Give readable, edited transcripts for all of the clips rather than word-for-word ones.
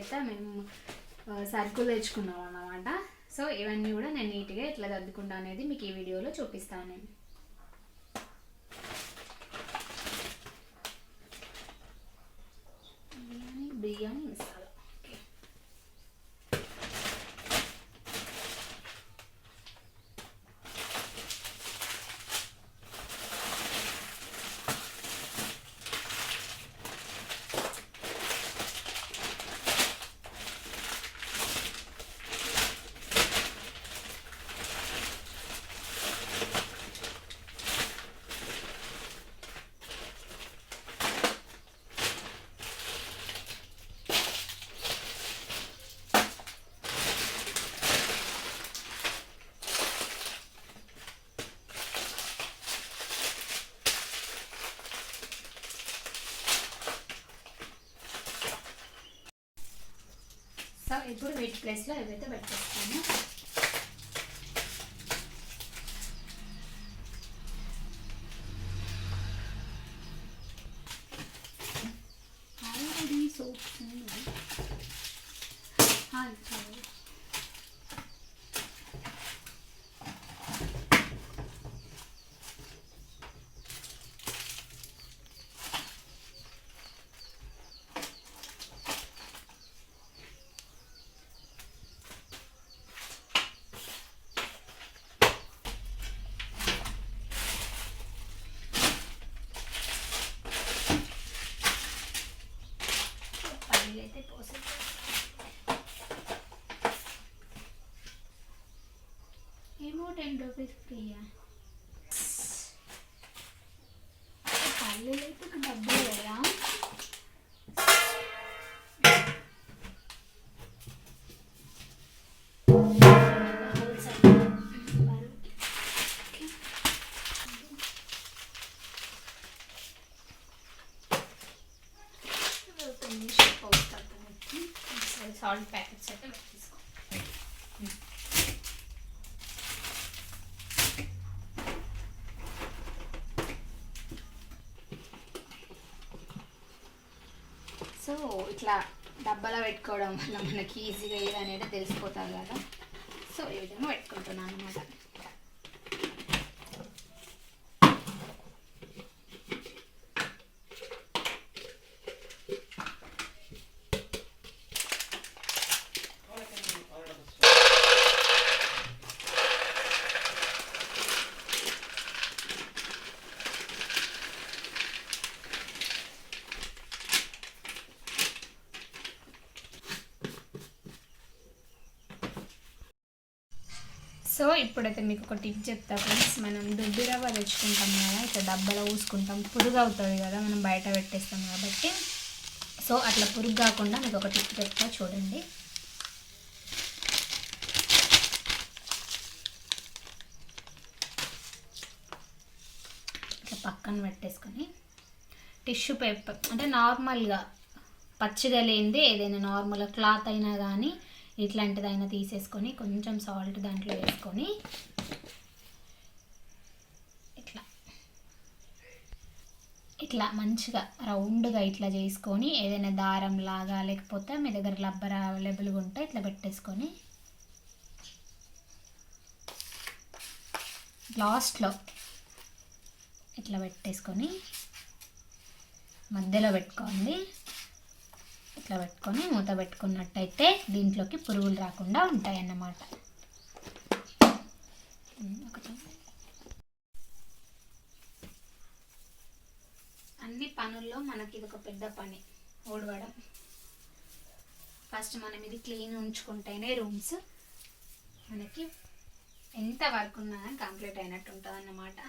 అయితే మేము సరుకులు తెచ్చుకున్నాం అన్నమాట. సో ఇవన్నీ కూడా నేను నీట్గా ఎట్లా సర్దుకుంటా అనేది మీకు ఈ వీడియోలో చూపిస్తాను నేను. బిర్యానీ మసాలా. సో ఇప్పుడు వీటి ప్లేస్లో ఏవైతే పెట్టేస్తాను. ఆల్రెడీ సోప్స్ అయితే పోసి ఏమో 10 రూపీస్ ఫ్రీయా. పల్లెలు అయితే డబ్బులు కదా. సాల్ట్ ప్యాకెట్స్ అయితే తీసుకో. సో ఇట్లా డబ్బాలో పెట్టుకోవడం వల్ల మనకి ఈజీగా ఏది అనేది తెలిసిపోతుంది కదా. సో ఈ విధంగా పెట్టుకుంటున్నాను అన్నమాట. సో ఇప్పుడైతే మీకు ఒక టిప్ చెప్తా ఫ్రెండ్స్. మనం దుడ్డు రవ్వ తెచ్చుకుంటాం కదా, ఇట్లా డబ్బాలో పూసుకుంటాం, పురుగు అవుతుంది కదా మనం బయట పెట్టేస్తాం కాబట్టి. సో అట్లా పురుగు కాకుండా మీకు ఒక టిప్ చెప్తా చూడండి. ఇట్లా పక్కన పెట్టేసుకొని టిష్యూ పేపర్ అంటే నార్మల్గా పచ్చిగా లేనిది ఏదైనా నార్మల్గా క్లాత్ అయినా కానీ ఇట్లాంటిదైనా తీసేసుకొని కొంచెం సాల్ట్ దాంట్లో వేసుకొని ఇట్లా ఇట్లా మంచిగా రౌండ్గా ఇట్లా చేసుకొని ఏదైనా దారం లాగా లేకపోతే మీ దగ్గర రబ్బర్ అవైలబుల్గా ఉంటే ఇట్లా పెట్టేసుకొని లాస్ట్లో ఇట్లా పెట్టేసుకొని మధ్యలో పెట్టుకోండి. ఇట్లా పెట్టుకొని మూత పెట్టుకున్నట్టయితే దీంట్లోకి పురుగులు రాకుండా ఉంటాయి అన్నమాట. అన్ని పనుల్లో మనకి ఇది ఒక పెద్ద పని, ఊడవడం. ఫస్ట్ మనం ఇది క్లీన్ ఉంచుకుంటేనే రూమ్స్ మనకి ఎంత వర్క్ ఉన్నా కానీ కంప్లీట్ అయినట్టు ఉంటుంది అన్నమాట.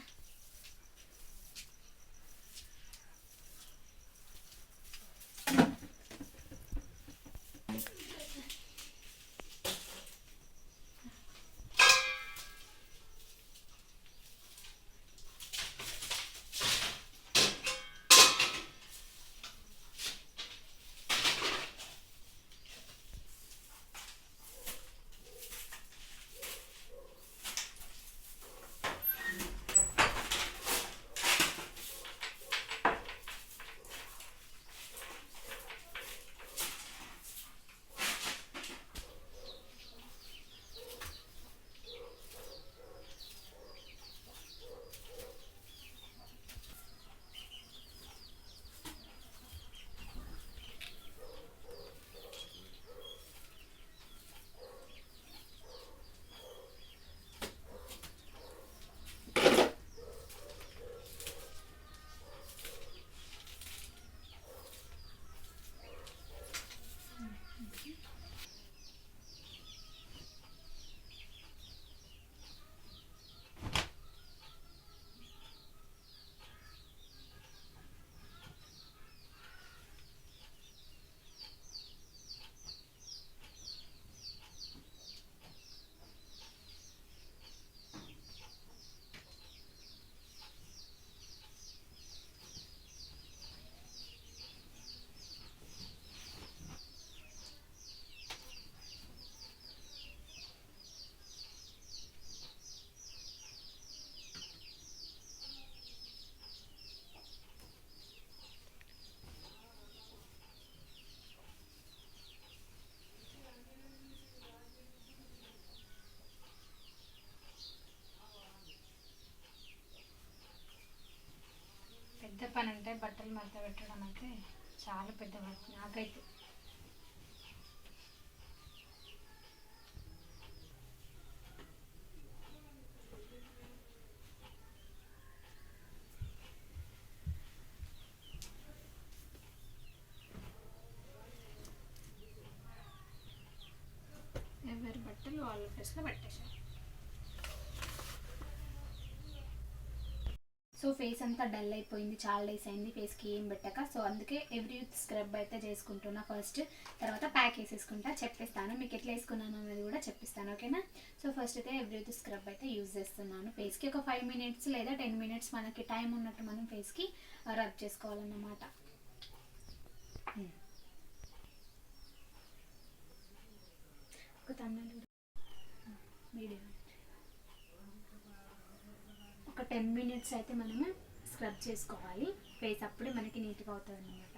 మడత పెట్టడం అయితే చాలా పెద్ద వర్క్ నాకైతే. ఎవరి బట్టలు వాళ్ళ ప్లేస్లో పెట్టేశారు. సో ఫేస్ అంతా డల్ అయిపోయింది, చాలా డేస్ అయింది ఫేస్కి ఏం పెట్టాక. సో అందుకే ఎవ్రీ యూత్ స్క్రబ్ అయితే చేసుకుంటున్నా ఫస్ట్, తర్వాత ప్యాక్ వేసేసుకుంటా. చెప్పిస్తాను మీకు ఎట్లా వేసుకున్నాను అనేది కూడా చెప్పిస్తాను, ఓకేనా. సో ఫస్ట్ అయితే ఎవ్రీ యూత్ స్క్రబ్ అయితే యూజ్ చేస్తున్నాను ఫేస్కి. ఒక 5 minutes లేదా 10 minutes మనకి టైం ఉన్నట్టు మనం ఫేస్కి రబ్ చేసుకోవాలన్నమాట. ఒక తమిళ మీడియం ఒక 10 minutes అయితే మనము స్క్రబ్ చేసుకోవాలి ఫేస్, అప్పుడే మనకి నీట్గా అవుతుంది అన్నమాట.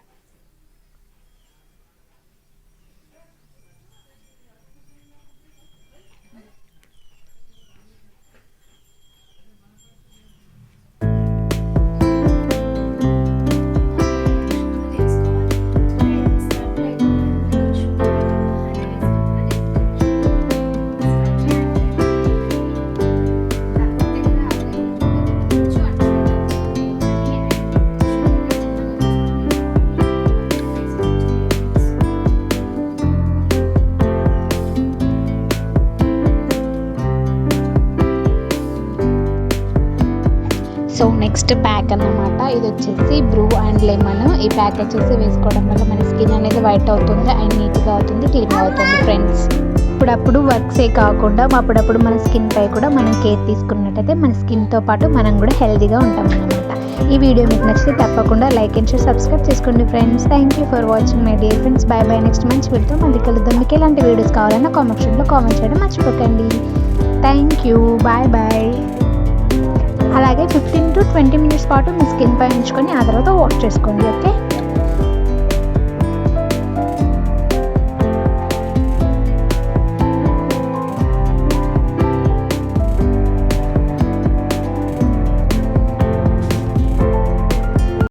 సో నెక్స్ట్ ప్యాక్ అన్నమాట, ఇది వచ్చేసి బ్రూ అండ్ లెమన్. ఈ ప్యాక్ వచ్చేసి వేసుకోవడం వల్ల మన స్కిన్ అనేది వైట్ అవుతుంది అండ్ నీట్గా అవుతుంది, క్లీన్గా అవుతుంది ఫ్రెండ్స్. అప్పుడప్పుడు వర్క్సే కాకుండా అప్పుడప్పుడు మన స్కిన్ పై కూడా మనం కేర్ తీసుకున్నట్టయితే మన స్కిన్తో పాటు మనం కూడా హెల్తీగా ఉంటాం అన్నమాట. ఈ వీడియో మీకు నచ్చితే తప్పకుండా లైక్ అండ్ షేర్ సబ్స్క్రైబ్ చేసుకోండి friends. Thank you for watching my dear friends. By by. Next మంచి వీడియోతో మళ్ళీ కలుద్దాం. మీకు ఎలాంటి వీడియోస్ కావాలన్నా కామెంట్ సెక్షన్లో కామెంట్ చేయడం మర్చిపోకండి. Thank you, bye bye. అలాగే 15 to 20 minutes పాటు మీ స్కిన్ పై ఉంచుకొని ఆ తర్వాత వాష్ చేసుకోండి, ఓకే.